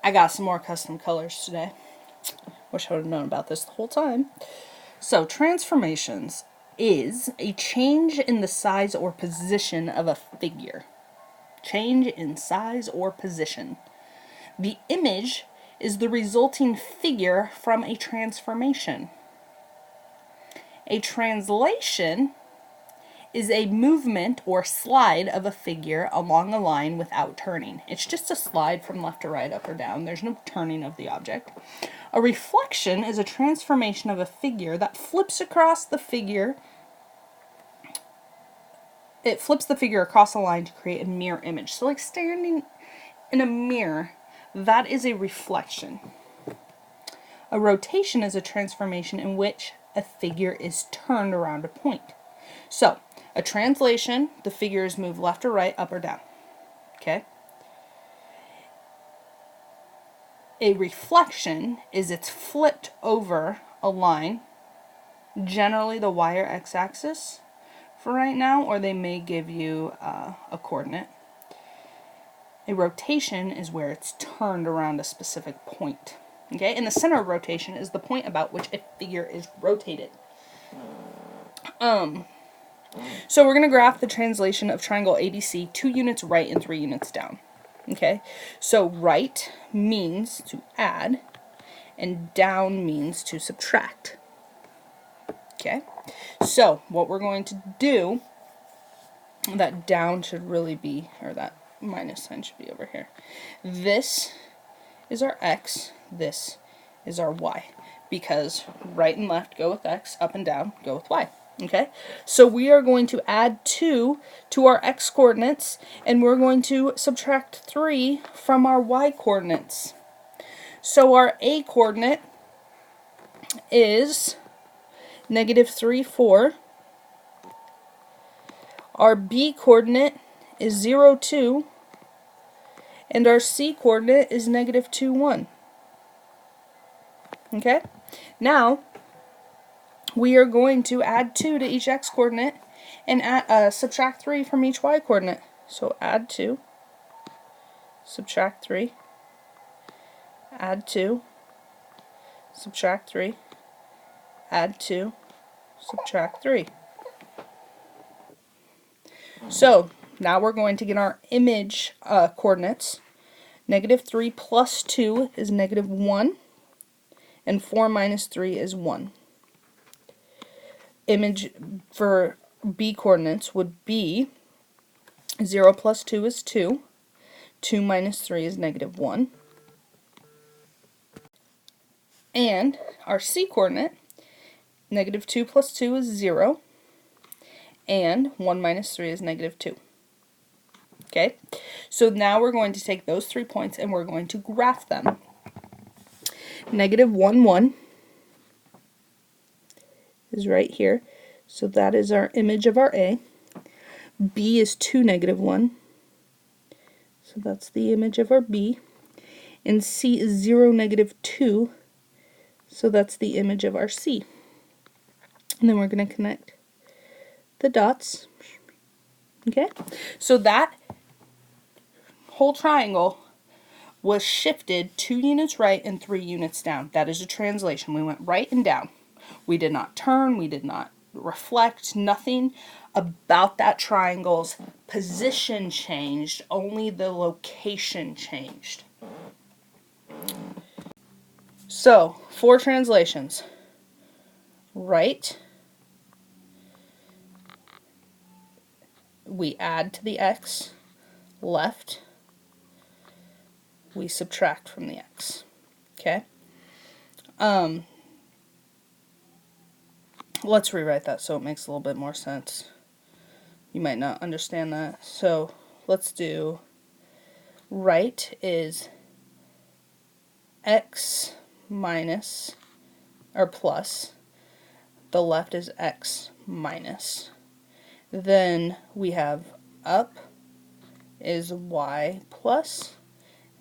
I got some more custom colors today. Wish I would have known about this the whole time. So, transformations is a change in the size or position of a figure. Change in size or position. The image is the resulting figure from a transformation. A translation is a movement or slide of a figure along a line without turning. It's just a slide from left to right, up or down. There's no turning of the object. A reflection is a transformation of a figure that flips across the figure. It flips the figure across a line to create a mirror image. So like standing in a mirror, that is a reflection. A rotation is a transformation in which a figure is turned around a point. So, a translation, the figure is moved left or right, up or down. Okay? A reflection is it's flipped over a line, generally the y or x-axis for right now, or they may give you a coordinate. A rotation is where it's turned around a specific point. Okay? And the center of rotation is the point about which a figure is rotated. So we're going to graph the translation of triangle ABC 2 units right and 3 units down. Okay, so right means to add and down means to subtract. Okay, so what we're going to do, that down should really be, or that minus sign should be over here. This is our x, this is our y, because right and left go with x, up and down go with y. Okay, so we are going to add 2 to our x coordinates, and we're going to subtract 3 from our y coordinates. So our a coordinate is -3, 4. Our b coordinate is 0, 2. And our c coordinate is -2, 1. Okay, now we are going to add 2 to each x coordinate and subtract 3 from each y coordinate. So add 2, subtract 3, add 2, subtract 3, add 2, subtract 3. So now we're going to get our image coordinates. -3 plus 2 is -1, and 4 minus 3 is 1. Image for b coordinates would be 0 plus 2 is 2, 2 minus 3 is -1, and our c coordinate, -2 plus 2 is 0, and 1 minus 3 is -2. Okay, so now we're going to take those 3 points and we're going to graph them. -1, 1 is right here, so that is our image of our A. B is 2, -1, so that's the image of our B. And C is 0, -2, so that's the image of our C. And then we're going to connect the dots. Okay, so that whole triangle was shifted 2 units right and 3 units down. That is a translation. We went right and down. We did not turn, we did not reflect, nothing about that triangle's position changed, only the location changed. So, 4 translations. Right, we add to the x. Left, we subtract from the x. Okay? Let's rewrite that so it makes a little bit more sense. You might not understand that. So let's do right is x minus, or plus. The left is x minus. Then we have up is y plus,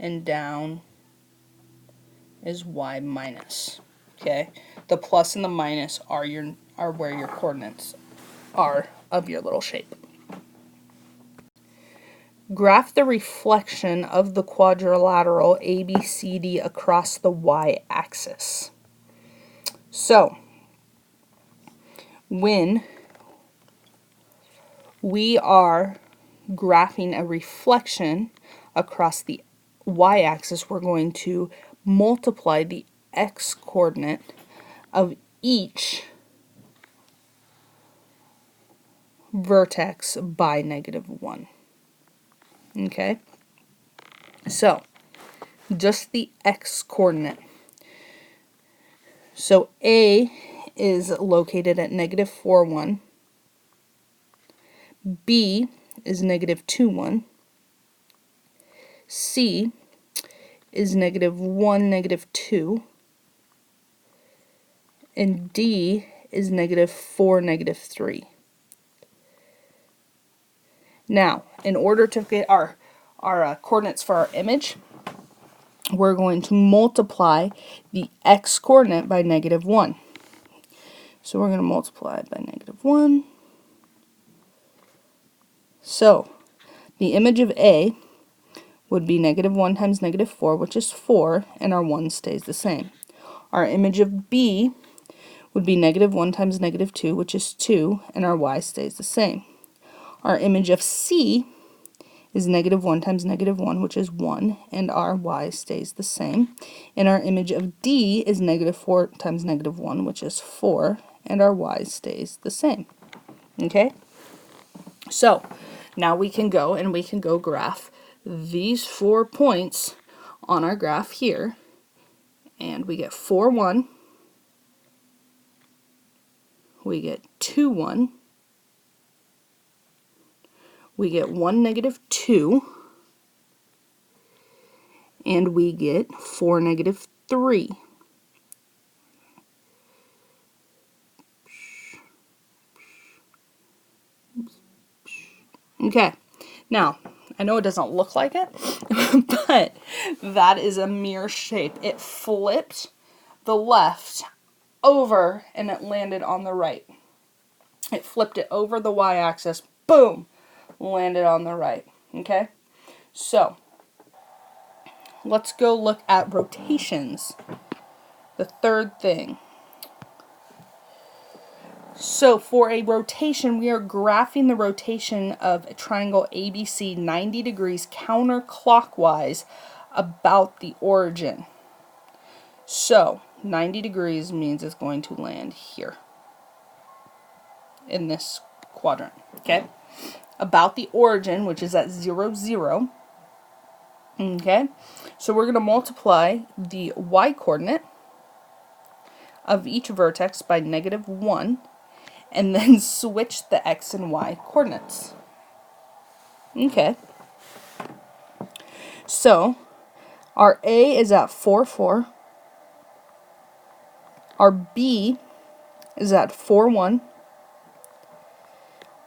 and down is y minus. Okay, the plus and the minus are where your coordinates are of your little shape. Graph the reflection of the quadrilateral ABCD across the y-axis. So, when we are graphing a reflection across the y-axis, we're going to multiply the x-coordinate of each vertex by -1. Okay? So, just the x-coordinate. So, A is located at -4, 1. B is -2, 1. C is -1, -2. And D is -4, -3. Now, in order to get our coordinates for our image, we're going to multiply the x-coordinate by -1. So we're going to multiply it by -1. So, the image of A would be -1 times -4, which is 4, and our 1 stays the same. Our image of B would be -1 times -2, which is 2, and our y stays the same. Our image of C is -1 times -1, which is 1, and our y stays the same. And our image of D is -4 times -1, which is 4, and our y stays the same. Okay? So, now we can go graph these 4 points on our graph here, and we get 4, 1, we get 2, 1, we get 1, -2, and we get 4, -3. Okay, now, I know it doesn't look like it, but that is a mirror shape. It flipped the left over and it landed on the right. It flipped it over the y-axis, boom, landed on the right. Okay, so let's go look at rotations, the third thing. So for a rotation, we are graphing the rotation of a triangle ABC 90 degrees counterclockwise about the origin. So 90 degrees means it's going to land here in this quadrant. Okay, about the origin, which is at 0, 0. Okay, so we're going to multiply the y-coordinate of each vertex by -1, and then switch the x and y coordinates. Okay, so our A is at 4, 4. Our B is at 4, 1.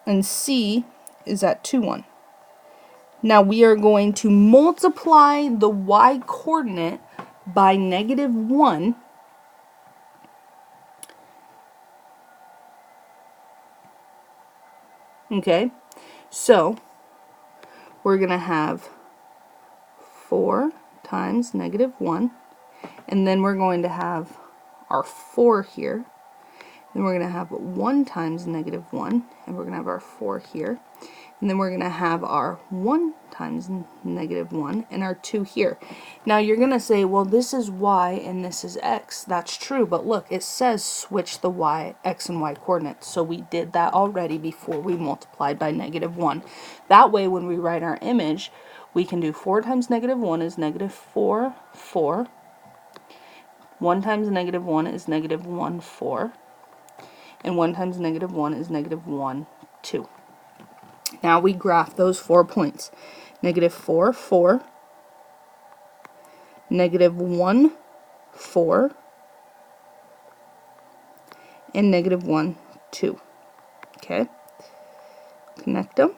And C is at 2, 1. Now we are going to multiply the y coordinate by -1. Okay, so we're going to have 4 times -1, and then we're going to have our 4 here. Then we're going to have 1 times -1, and we're going to have our 4 here. And then we're going to have our 1 times -1 and our 2 here. Now you're going to say, well, this is y and this is x. That's true, but look, it says switch the x and y coordinates. So we did that already before we multiplied by -1. That way, when we write our image, we can do 4 times -1 is -4, 4. 1 times -1 is -1, 4. And 1 times -1 is -1, 2. Now we graph those 4 points. -4, 4. -1, 4. And -1, 2. Okay? Connect them.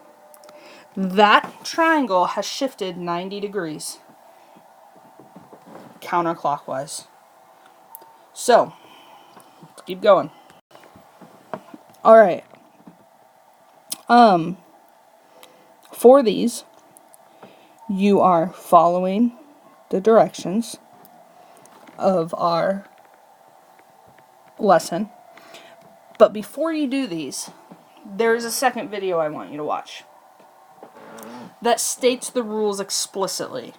That triangle has shifted 90 degrees counterclockwise. So, let's keep going. Alright. For these, you are following the directions of our lesson. But before you do these, there is a second video I want you to watch that states the rules explicitly.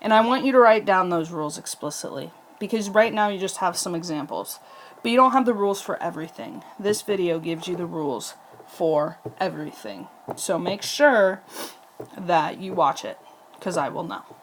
And I want you to write down those rules explicitly, because right now you just have some examples, but you don't have the rules for everything. This video gives you the rules for everything. So make sure that you watch it, because I will know.